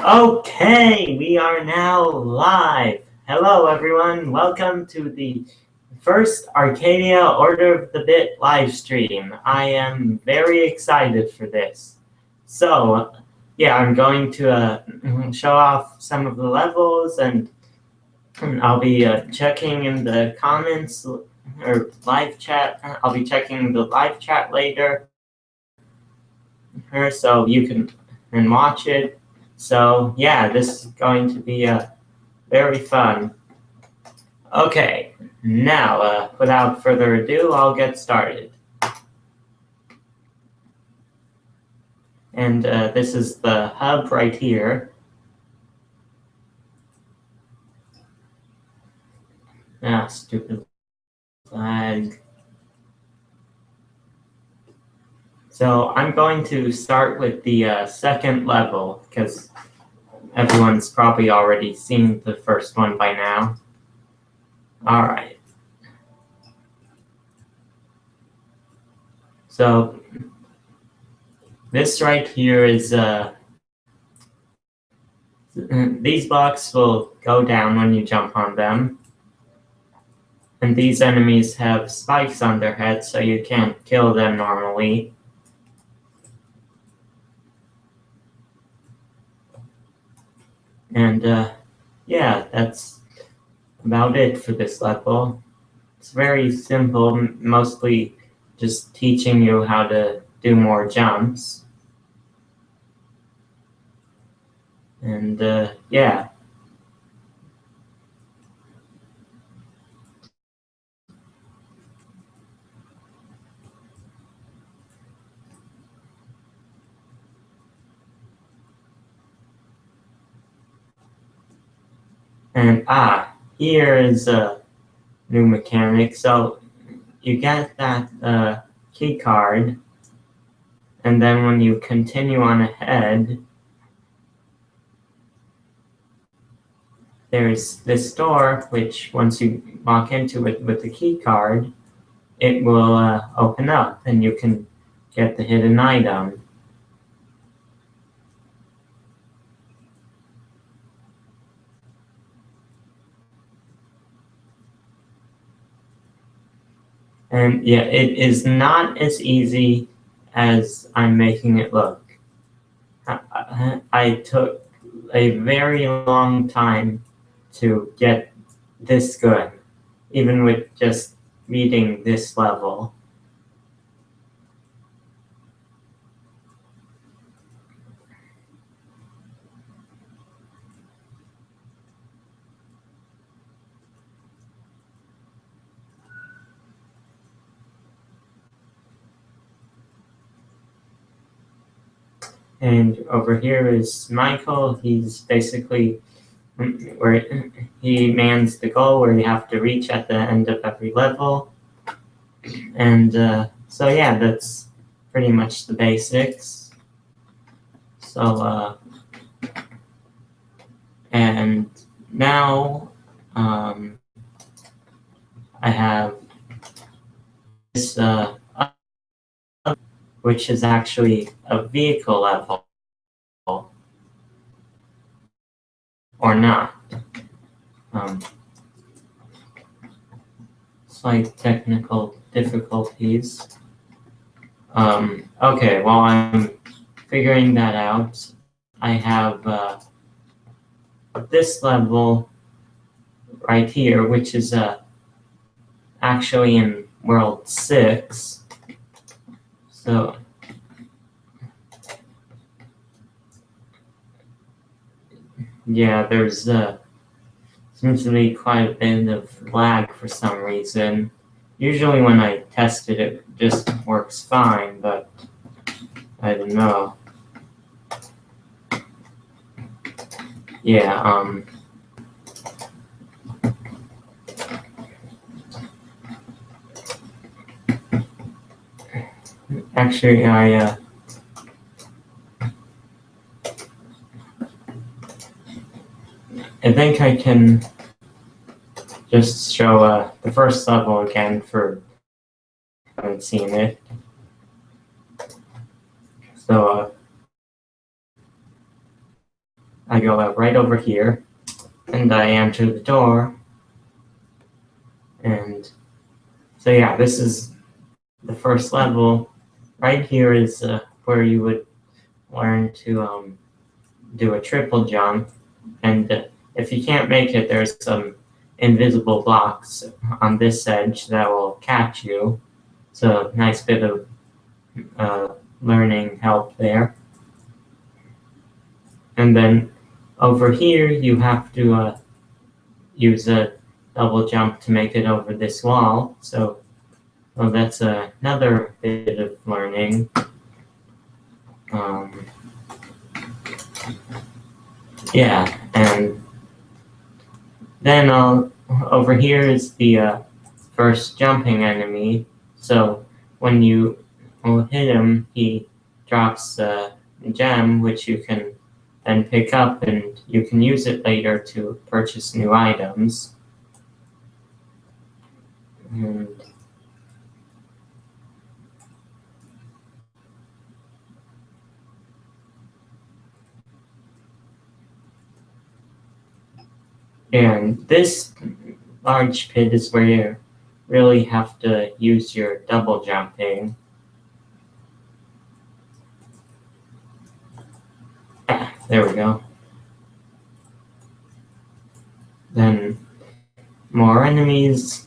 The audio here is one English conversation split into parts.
Okay, we are now live. Hello, everyone. Welcome to the first Arcadia Order of the Bit live stream. I am very excited for this. So, yeah, I'm going to show off some of the levels, and I'll be checking in the comments or live chat. I'll be checking the live chat later, so you can watch it. So, yeah, this is going to be very fun. Okay, now, without further ado, I'll get started. And this is the hub right here. Ah, stupid flag. So I'm going to start with the second level, because everyone's probably already seen the first one by now. All right. So this right here is, these blocks will go down when you jump on them. And these enemies have spikes on their heads, so you can't kill them normally. And yeah, that's about it for this level. It's very simple, mostly just teaching you how to do more jumps. And yeah. And here is a new mechanic. So you get that key card, and then when you continue on ahead, there's this door, which once you walk into it with the key card, it will open up and you can get the hidden item. And yeah, it is not as easy as I'm making it look. I took a very long time to get this good, even with just reading this level. And over here is Michael. He's basically where he mans the goal where you have to reach at the end of every level. And so yeah, that's pretty much the basics. So and now I have this which is actually a vehicle level or not. Slight technical difficulties. Okay, while I'm figuring that out, I have this level right here, which is actually in World 6. So yeah, there's seems to be quite a bit of lag for some reason. Usually when I test it, it just works fine, but I don't know. Yeah, actually I think I can just show the first level again for I haven't seen it. So I go out right over here, and I enter the door. And so yeah, this is the first level. Right here is where you would learn to do a triple jump. And if you can't make it, there's some invisible blocks on this edge that will catch you. So nice bit of learning help there. And then over here, you have to use a double jump to make it over this wall. So well, that's another bit of learning. Yeah, and then over here is the first jumping enemy. So when you hit him, he drops a gem, which you can then pick up, and you can use it later to purchase new items. And this large pit is where you really have to use your double jumping. Ah, there we go. Then more enemies.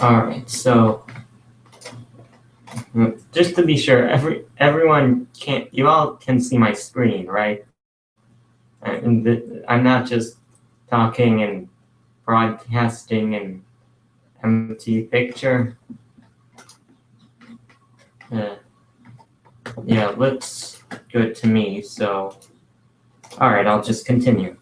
All right, so just to be sure, everyone can, you all can see my screen, right? And I'm not just talking and broadcasting an empty picture. Yeah, looks good to me. So, all right, I'll just continue.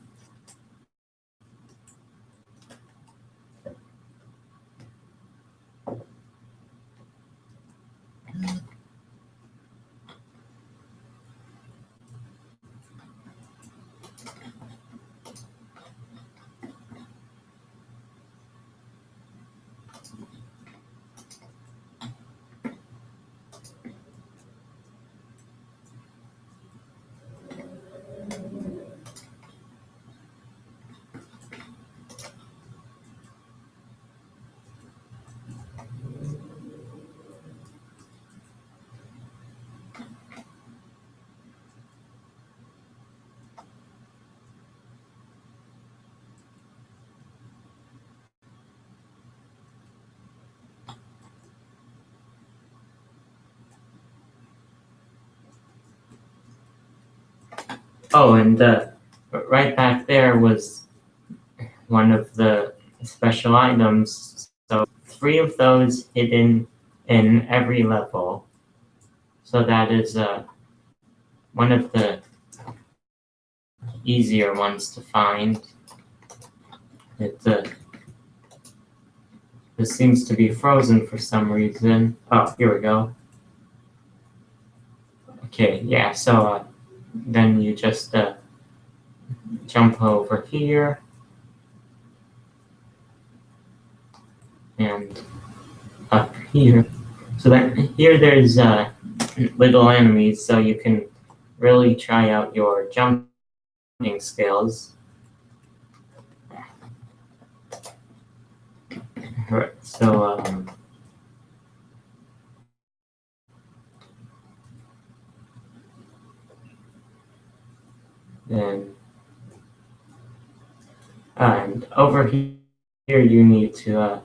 Oh, and right back there was one of the special items. So 3 of those hidden in every level. So that is one of the easier ones to find. This seems to be frozen for some reason. Oh, here we go. Okay, yeah, so then you just jump over here and up here. So that here there's little enemies, so you can really try out your jumping skills. Alright, so then and over here you need to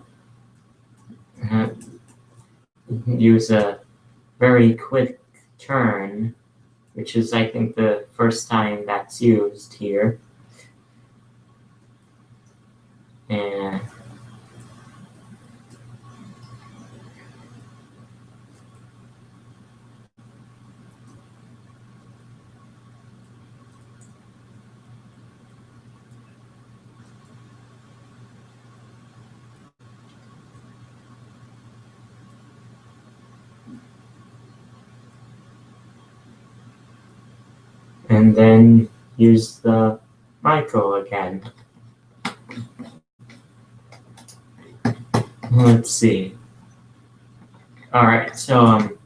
use a very quick turn, which is I think the first time that's used here. And and then use the micro again. Let's see. All right, so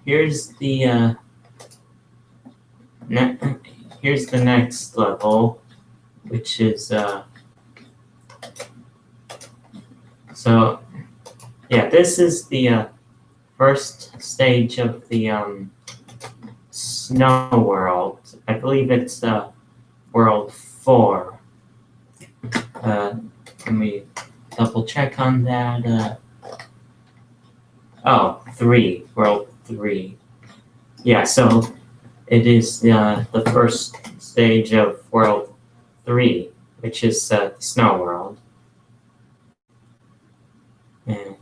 here's the here's the next level, which is so yeah, this is the first stage of the snow world. I believe it's world 4. Let me double check on that. Oh, 3, world 3. Yeah, so it is the first stage of world 3, which is the snow world. And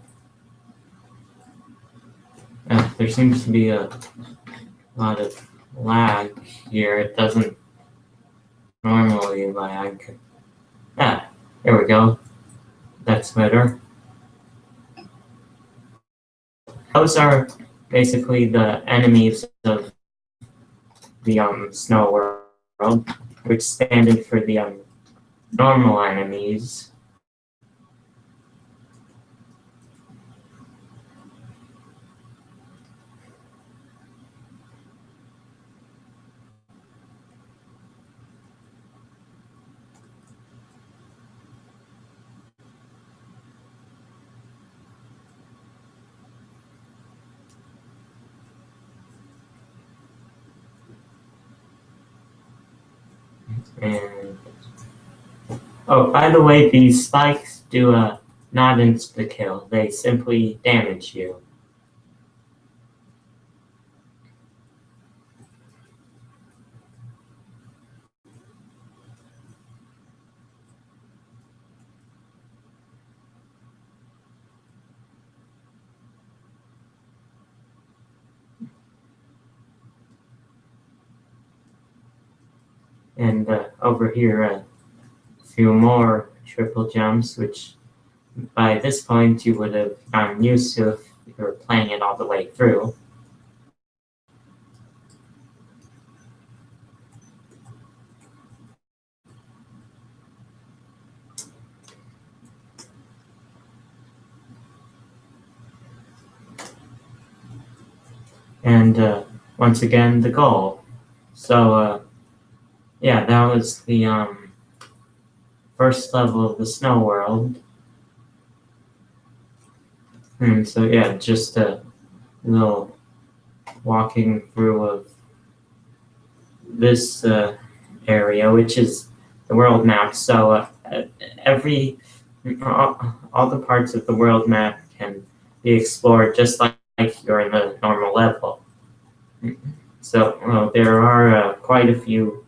there seems to be a lot of lag here. It doesn't normally lag. There we go. That's better. Those are basically the enemies of the snow world, which stand in for the normal enemies. And oh, by the way, these spikes do not insta-kill. They simply damage you. And over here, a few more triple jumps, which by this point you would have gotten used to if you were playing it all the way through. And once again, the goal. So yeah, that was the first level of the snow world. And so yeah, just a little walking through of this area, which is the world map. So all the parts of the world map can be explored just like you're in a normal level. So there are quite a few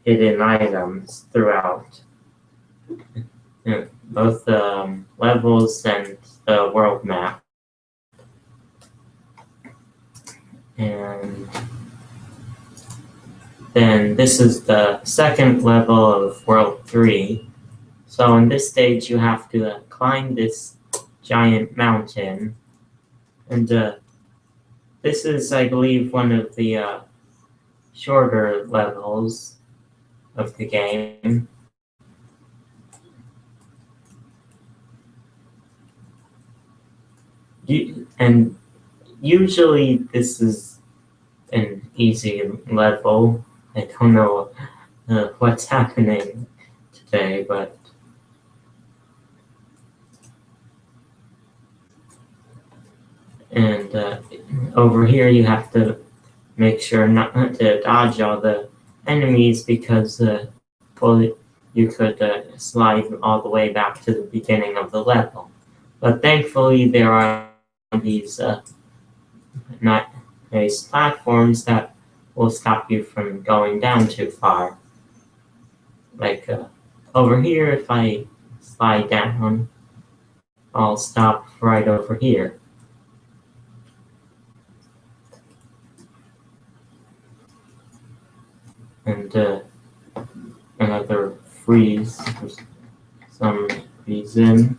hidden items throughout both the levels and the world map. And then this is the second level of World 3. So in this stage, you have to climb this giant mountain. And this is, I believe, one of the shorter levels of the game. And usually this is an easy level. I don't know what's happening today, but and over here you have to make sure not to dodge all the enemies because well, you could slide all the way back to the beginning of the level. But thankfully there are these nice platforms that will stop you from going down too far. Like over here, if I slide down, I'll stop right over here. And another freeze, some reason.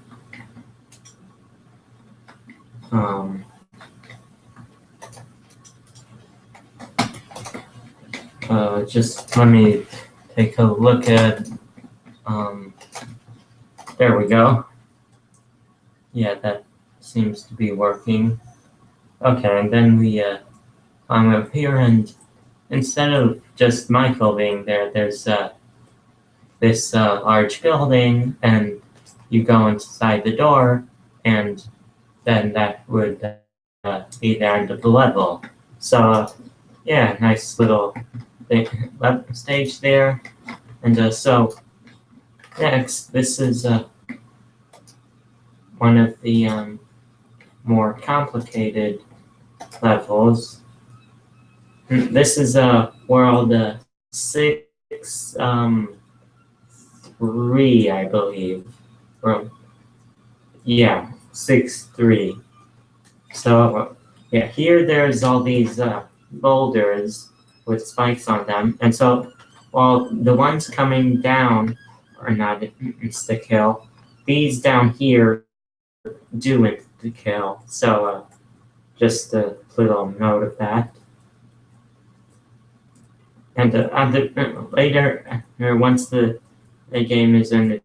Just let me take a look at, there we go. Yeah, that seems to be working. Okay, and then we climb up here, and instead of just Michael being there, there's this large building, and you go inside the door, and then that would be the end of the level. So, yeah, nice little stage there. And so, next, this is one of the more complicated levels. This is world 6, 3, I believe. Or, yeah, 6-3. So, yeah, here there's all these boulders with spikes on them. And so, while the ones coming down are not insta-kill, these down here do insta-kill. So, just a little note of that. And later, once the game is in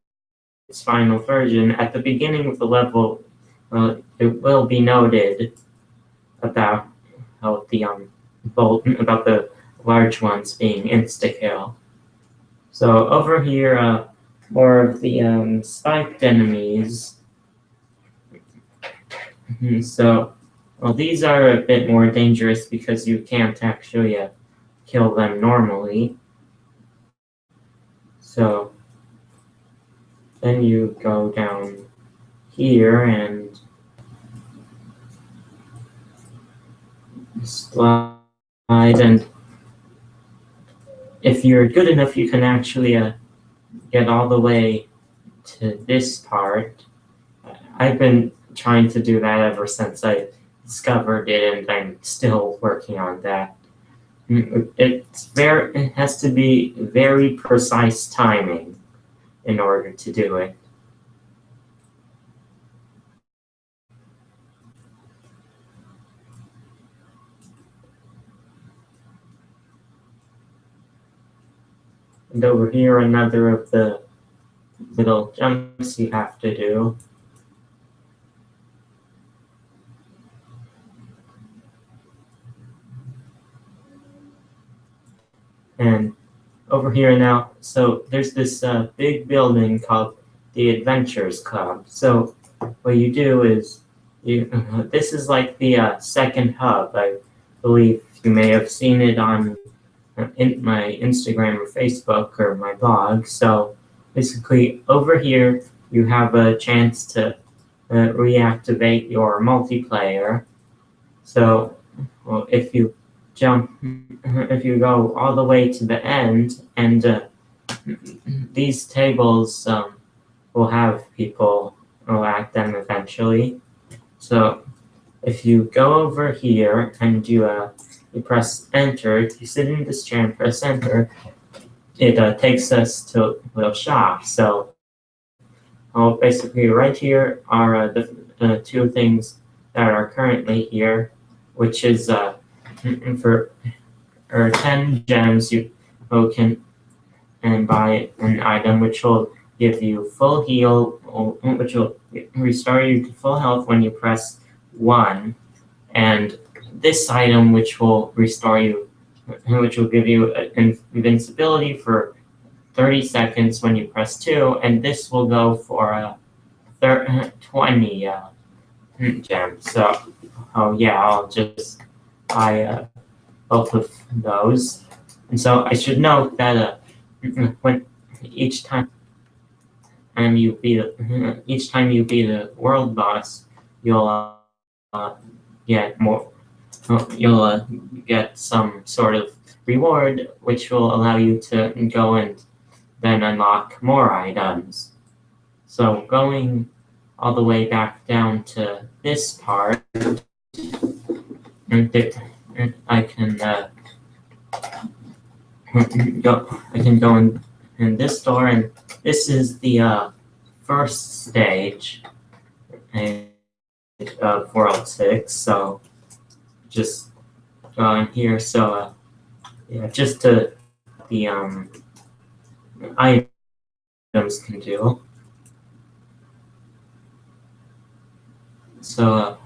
its final version, at the beginning of the level, it will be noted about how the about the large ones being insta-kill. So over here, more of the spiked enemies. So, well, these are a bit more dangerous because you can't actually kill them normally. So then you go down here and slide, and if you're good enough, you can actually get all the way to this part. I've been trying to do that ever since I discovered it, and I'm still working on that. It has to be very precise timing in order to do it. And over here, another of the little jumps you have to do. And over here now, so there's this big building called the Adventures Club. So what you do is, this is like the second hub. I believe you may have seen it on in my Instagram or Facebook or my blog. So basically over here, you have a chance to reactivate your multiplayer. So well, if you go all the way to the end, and these tables will have people at them eventually. So if you go over here and you press enter, you sit in this chair and press enter, it takes us to a little shop. So basically right here are the two things that are currently here, which is for 10 gems you can buy an item which will give you full heal, which will restore you to full health when you press 1, and this item which will restore you, which will give you invincibility for 30 seconds when you press 2, and this will go for 20 gems. So, oh yeah, I'll just buy both of those. And so I should note that when each time you beat the world boss, you'll get more. You'll get some sort of reward, which will allow you to go and then unlock more items. So going all the way back down to this part, and I can go in this door, and this is the first stage of World 6. So just go in here. So yeah, just to the items can do. So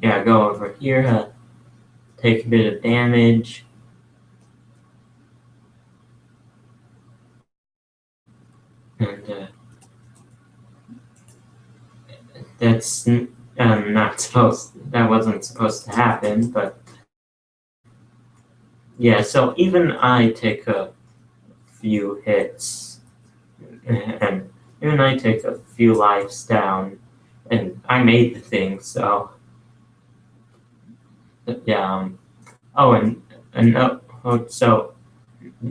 yeah, go over here, take a bit of damage, and that's not supposed. That wasn't supposed to happen, but yeah. So even I take a few hits, and even I take a few lives down, and I made the thing. So yeah. Oh, and so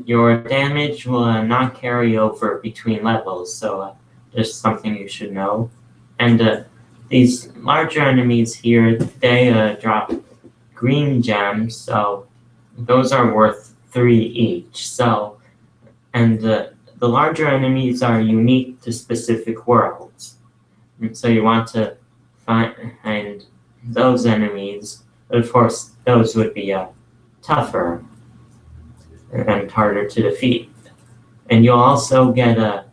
your damage will not carry over between levels. So just something you should know. And these larger enemies here, they drop green gems, so those are worth 3 each. So, and the larger enemies are unique to specific worlds. And so you want to find those enemies. Of course, those would be tougher and harder to defeat. And you'll also get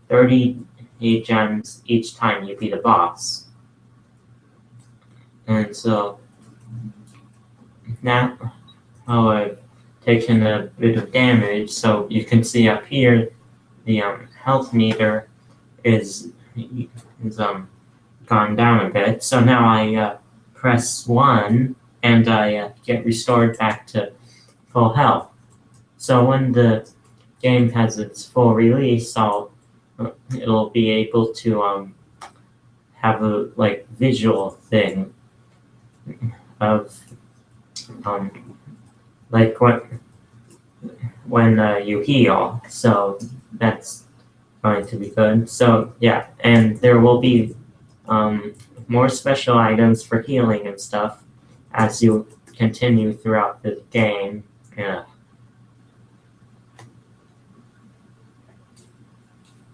30 gems each time you beat a boss. And so now I've taken a bit of damage, so you can see up here the health meter is gone down a bit. So now I press 1 and I get restored back to full health. So when the game has its full release, it'll be able to have a visual thing of like when you heal. So that's going to be good. So yeah, and there will be more special items for healing and stuff as you continue throughout the game. Yeah.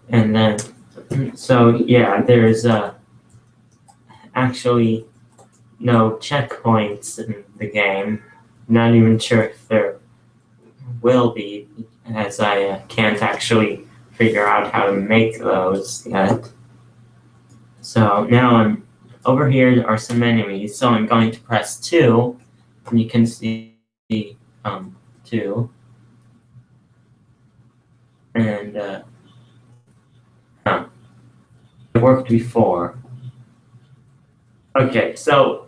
And then, so yeah, there's actually no checkpoints in the game. Not even sure if there will be, as I can't actually figure out how to make those yet. So now I'm over here are some enemies, so I'm going to press 2, and you can see 2. And it worked before. Okay, so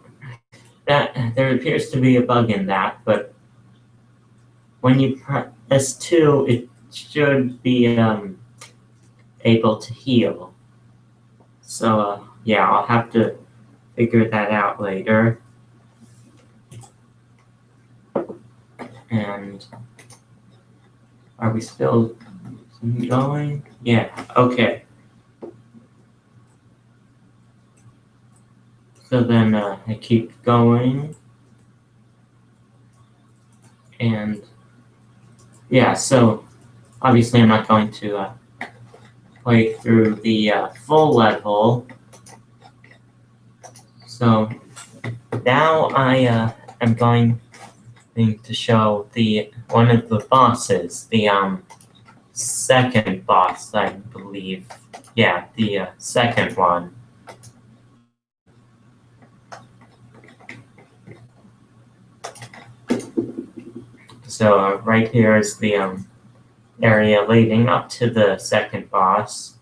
that there appears to be a bug in that, but when you press 2, it should be able to heal. So yeah, I'll have to figure that out later. And are we still going? Yeah, okay. So then I keep going. And yeah, so obviously I'm not going to play through the full level. So now I am going to show one of the bosses, the second boss, I believe. Yeah, the second one. So right here is the area leading up to the second boss.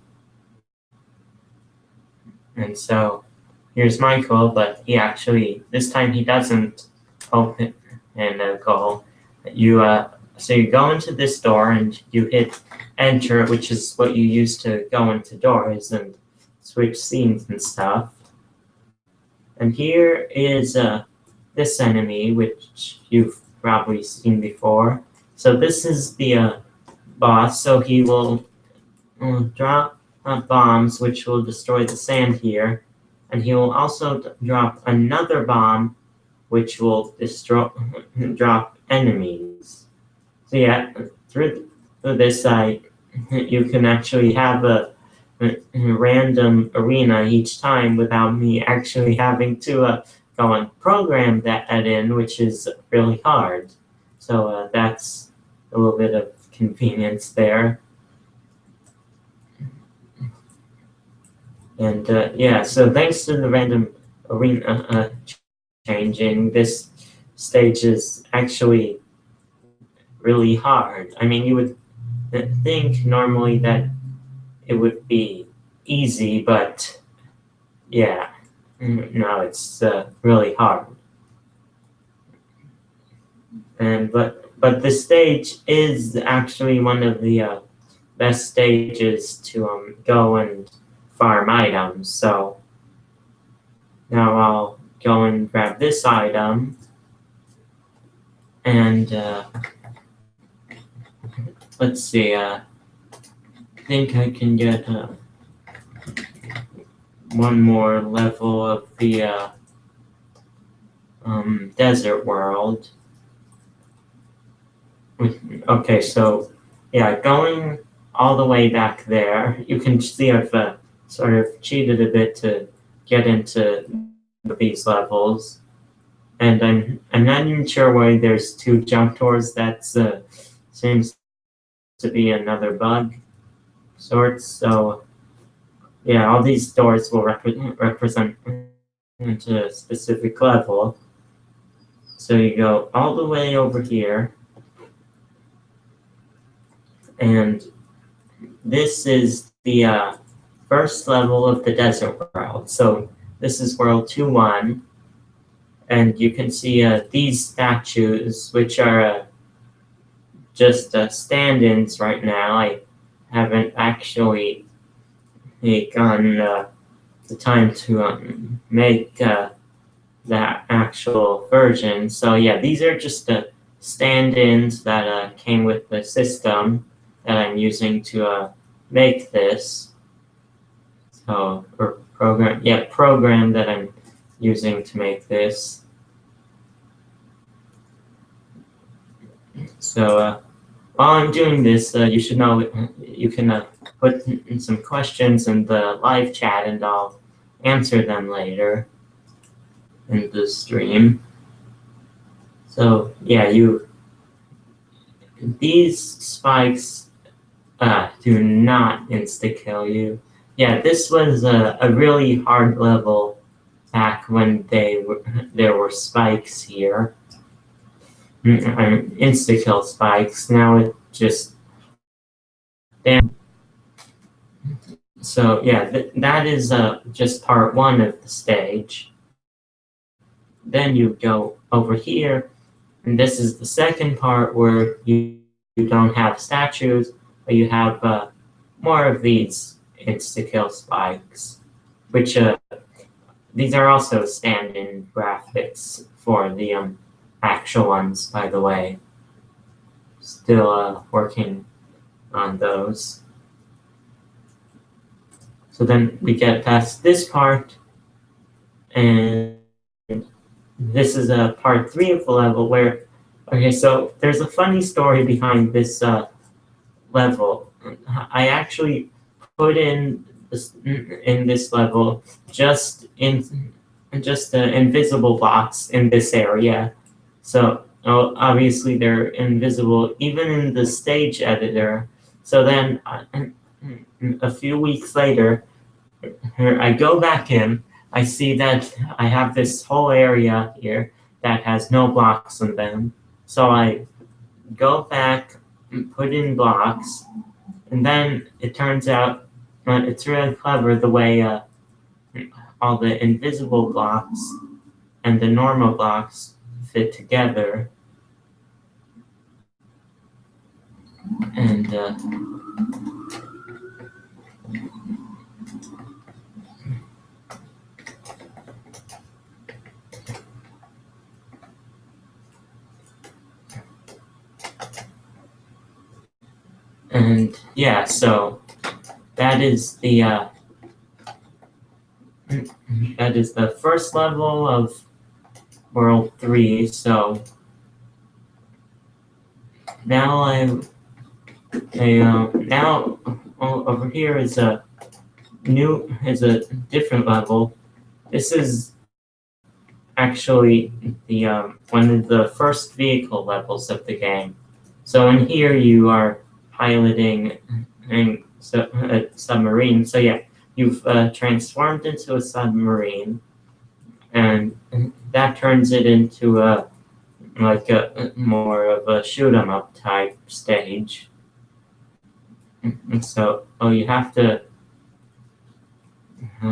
And so here's Michael, but he actually, this time he doesn't open and go. So you go into this door and you hit enter, which is what you use to go into doors and switch scenes and stuff. And here is this enemy, which you've probably seen before. So this is the boss, so he will drop bombs, which will destroy the sand here. And he will also drop another bomb, which will drop enemies. So yeah, through this you can actually have a random arena each time without me actually having to go and program that in, which is really hard. So that's a little bit of convenience there. And yeah, so thanks to the random arena changing, this stage is actually really hard. I mean, you would think normally that it would be easy, but yeah, no, it's really hard. And but the stage is actually one of the best stages to go and farm items. So now I'll go and grab this item, and let's see. I think I can get one more level of the desert world. Okay, so yeah, going all the way back there, you can see I've sort of cheated a bit to get into these levels, and I'm not even sure why there's two jump doors. That seems to be another bug sorts. So yeah, all these doors will represent into a specific level. So you go all the way over here, and this is the first level of the desert world. So this is world 2-1, and you can see these statues, which are just stand-ins right now. I haven't actually gotten the time to make that actual version. So yeah, these are just the stand-ins that came with the system that I'm using to make this. So, or program that I'm using to make this. So while I'm doing this, you should know you can put in some questions in the live chat, and I'll answer them later in the stream. So yeah, these spikes do not insta-kill you. Yeah, this was a really hard level back when there were spikes here. Insta-kill spikes. Now it just damn. So yeah, that is just part 1 of the stage. Then you go over here, and this is the second part where you don't have statues, but you have more of these insta-kill spikes, which these are also stand-in graphics for the actual ones, by the way. Still working on those. So then we get past this part, and this is part 3 of the level where, okay, so there's a funny story behind this level. I actually put in this level just invisible blocks in this area. So obviously they're invisible even in the stage editor. So then a few weeks later, I go back in, I see that I have this whole area here that has no blocks in them. So I go back and put in blocks, and then it turns out it's really clever the way all the invisible blocks and the normal blocks fit together. And yeah, so that is the first level of World 3. So now now over here is a different level. This is actually the one of the first vehicle levels of the game. So in here you are piloting a submarine. So yeah, you've transformed into a submarine, and that turns it into a like a more of a shoot 'em up type stage. And so, you have to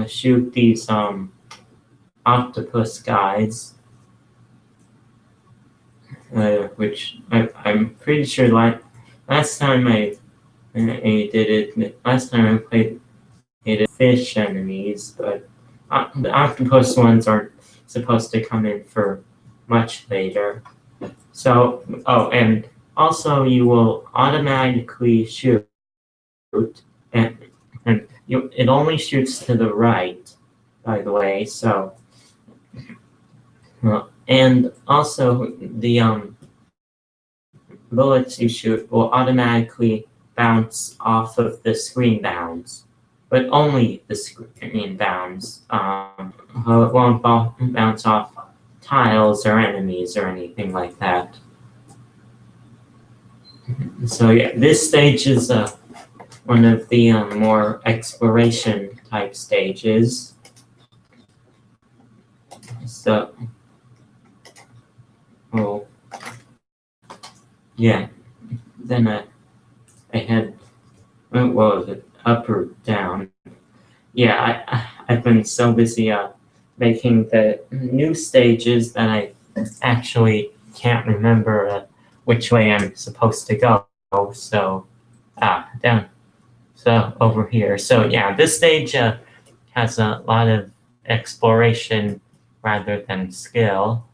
shoot these octopus guys, which I'm pretty sure last time I did it. Last time I played it, fish enemies, but the octopus ones aren't supposed to come in for much later. So, and also you will automatically shoot, and, it only shoots to the right, by the way. So, and also the bullets you shoot will automatically bounce off of the screen bounds, but only the screen bounds. It won't bounce off tiles or enemies or anything like that. So yeah, this stage is one of the more exploration type stages. So, well, yeah, then I had, what was it, up or down? Yeah, I've been so busy making the new stages that I actually can't remember which way I'm supposed to go. So, down. So over here. So yeah, this stage has a lot of exploration rather than skill.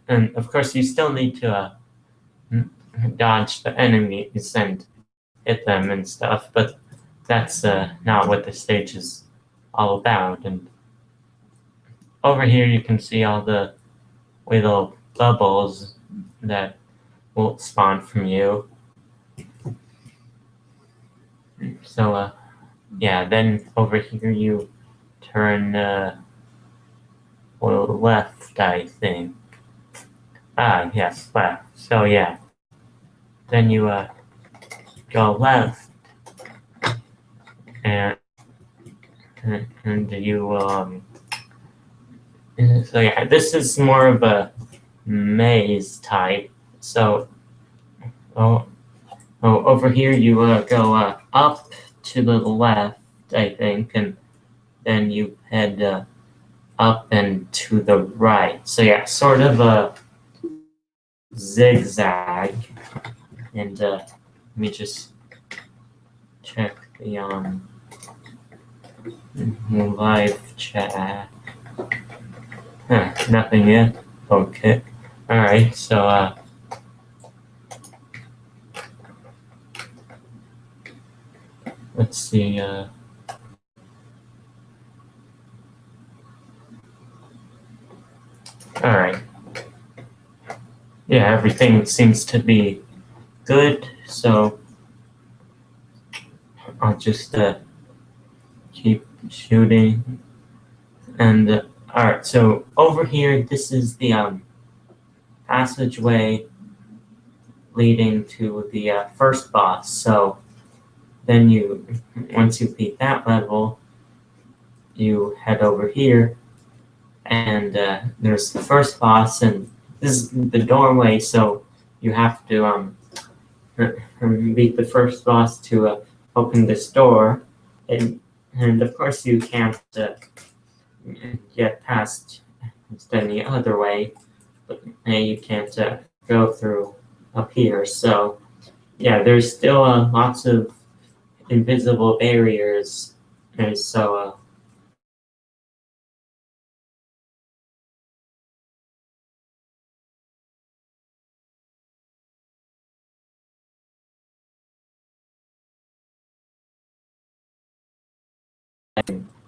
And of course, you still need to dodge the enemies and hit them and stuff, but that's not what the stage is all about. And over here, you can see all the little bubbles that will spawn from you. So, yeah, then over here you turn left, I think. Yes, left. So, yeah. Then you go left, and you so yeah, this is more of a maze type. So, oh, over here you go up to the left, I think, and then you head up and to the right. So yeah, sort of a zigzag. And let me just check the live chat. Nothing yet. Okay. All right. So let's see. All right. Yeah, everything seems to be good. So I'll just keep shooting. And all right. So over here, this is the passageway leading to the first boss. So then once you beat that level, you head over here, and there's the first boss, and this is the doorway. So you have to beat the first boss to open this door, and of course you can't get past any other way, but you can't go through up here. So yeah, there's still lots of invisible barriers, and so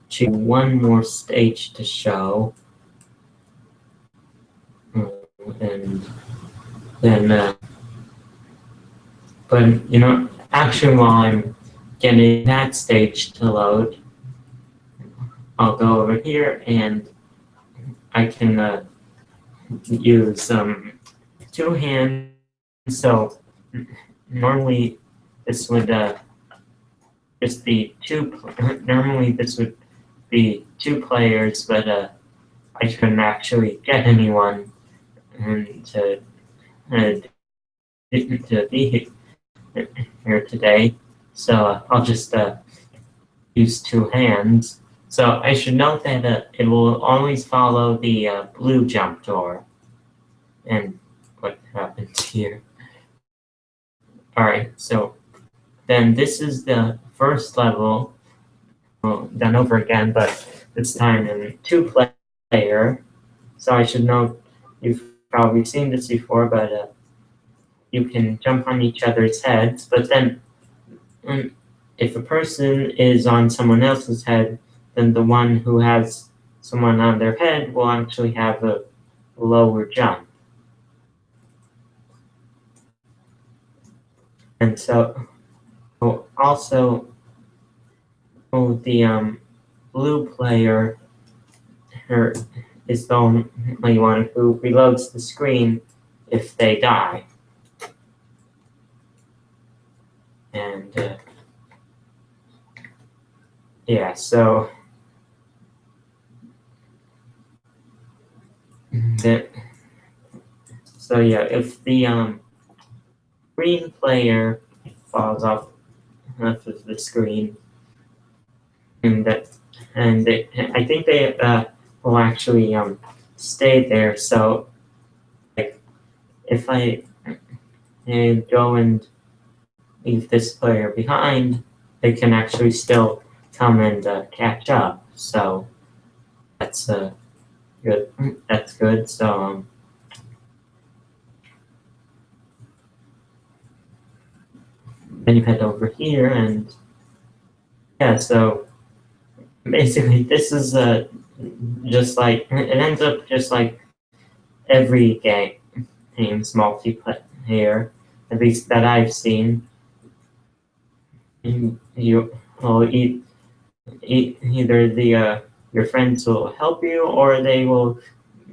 choose one more stage to show, and then but actually while I'm getting that stage to load, I'll go over here and I can use two-handed so normally this would just be normally this would be 2 players, but I couldn't actually get anyone to be here today, so I'll just use 2 hands. So I should note that it will always follow the blue jump door. And what happens here? Alright, so then this is the first level, well, done over again, but this time in 2-player. So I should note, you've probably seen this before, but you can jump on each other's heads, but then if a person is on someone else's head, then the one who has someone on their head will actually have a lower jump. And so, also, the blue player is the only one who reloads the screen if they die. And yeah, so yeah, if the green player falls off of the screen, I think they will actually stay there. So, like, if I go and leave this player behind, they can actually still come and catch up. So that's good. That's good. So then you head over here, and yeah. So basically, this is just like it ends up just like every game's multiplayer, at least that I've seen. You will either your friends will help you or they will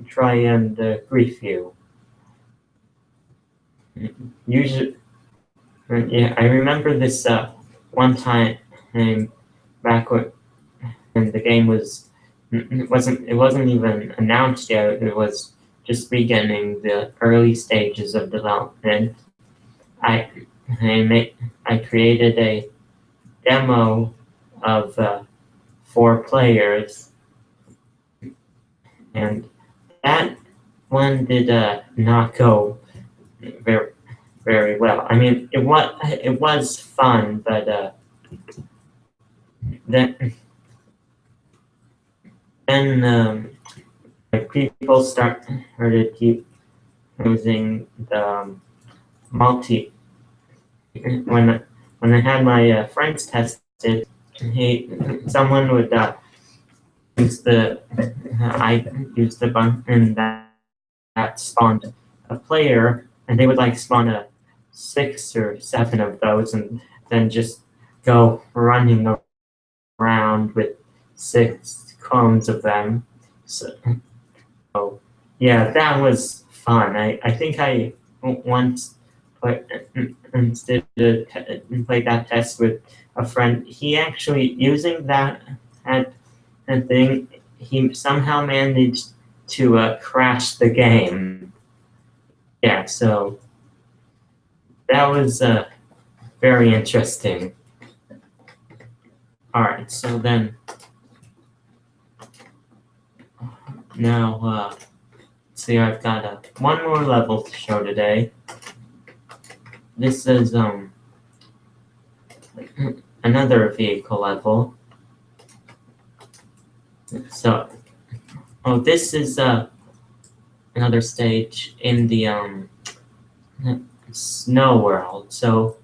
try and grief you. Usually, yeah, I remember this one time back when the game it wasn't even announced yet. It was just beginning the early stages of development. I created a demo of 4 players, and that one did not go very very well. I mean, it was fun, but then people started using the multi. When I had my friends test it, someone would use the I used the button that spawned a player, and they would like spawn 6 or 7 of those, and then just go running around with 6 clones of them. So yeah, that was fun. I think I once played that test with a friend. He actually, using that thing, he somehow managed to crash the game. Yeah, so that was very interesting. All right, so then now let's see, I've got one more level to show today. This is another vehicle level. So, this is another stage in the snow world. So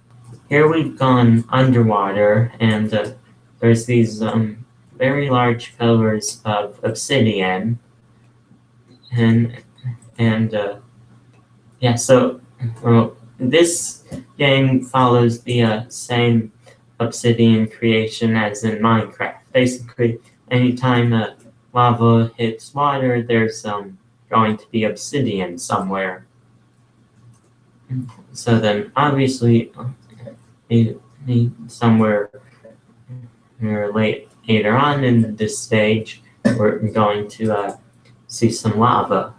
here we've gone underwater, and there's these very large pillars of obsidian, and yeah. So this game follows the same obsidian creation as in Minecraft. Basically, anytime lava hits water, there's going to be obsidian somewhere. So then obviously somewhere later on in this stage, we're going to see some lava.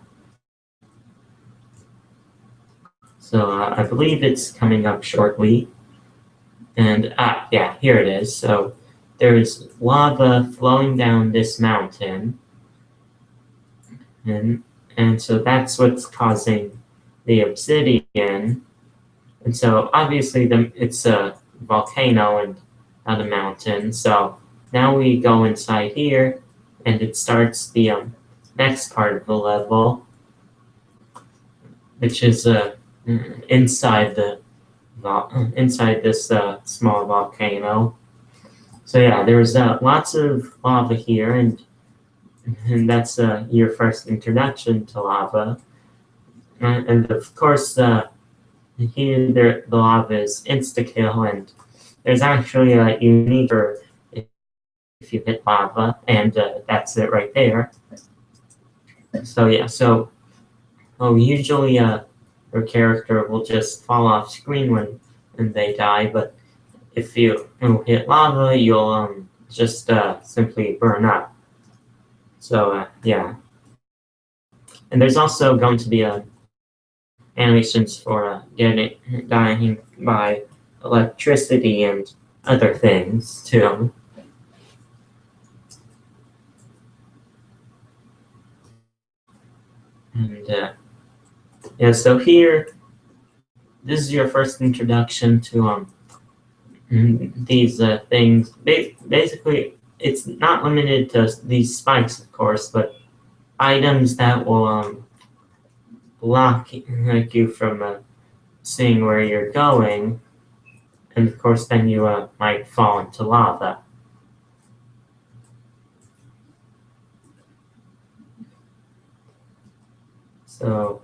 So I believe it's coming up shortly. And yeah, here it is. So there's lava flowing down this mountain. And so that's what's causing the obsidian. And so obviously it's a volcano and not a mountain. So now we go inside here and it starts the next part of the level, which is inside this small volcano. So yeah, there's lots of lava here, and that's your first introduction to lava. And of course, here the lava is insta-kill, and there's actually a unique for if you hit lava, and that's it right there. So yeah, usually your character will just fall off screen when they die, but if you hit lava, you'll just simply burn up. So yeah, and there's also going to be animations for dying by electricity and other things too. And yeah, so here, this is your first introduction to these things. Basically, it's not limited to these spikes, of course, but items that will block you from seeing where you're going, and of course, then you might fall into lava. So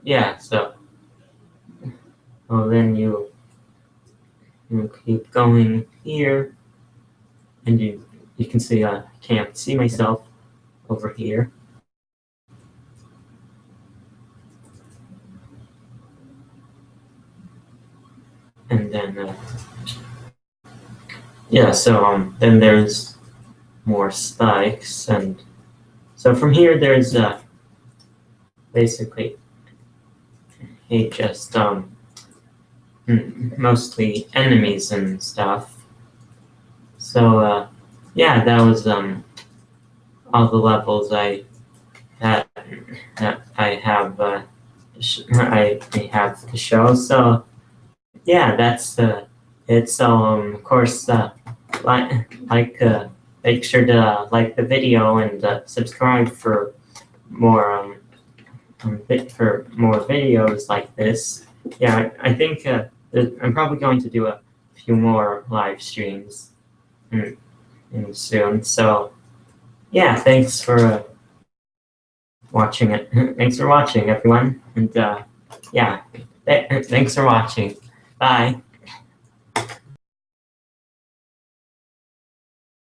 yeah, so well, then you keep going here, and you can see I can't see myself over here. And then yeah, so then there's more spikes, and so from here there's basically just mostly enemies and stuff. So yeah, that was all the levels that I have I have to show. So yeah, that's it. So of course make sure to like the video and subscribe for more for more videos like this. Yeah, I think I'm probably going to do a few more live streams soon. So yeah, thanks for watching it. Thanks for watching, everyone. And yeah, thanks for watching. Bye.